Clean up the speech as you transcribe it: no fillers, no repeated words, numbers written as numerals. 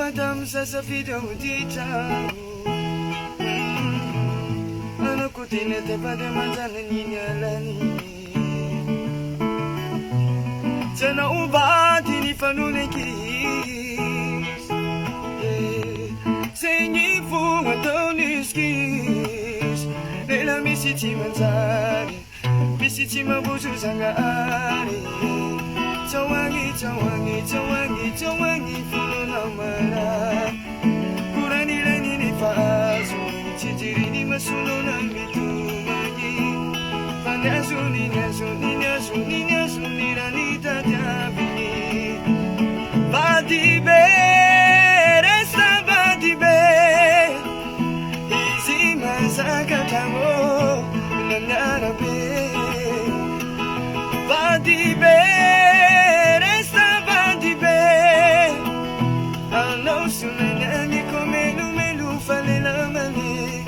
Madame sasa video mutita Ano kutine te pade manzana ninyalani Tena ubati ni fanune kis Senyi funga toni skis Nela misiti manzari Misiti mabuju zangari Cawangi, cawangi, cawangi, cawangi Fulo na mara Kurani lani ni faso Chijiri ni masulo na mitumani Panyasu, ninyasu, ninyasu, ninyasu Nirani tatabini Badibe, resta badibe Izi masakatamo Nanarabe Badibe Sunanani komelu melu falela mali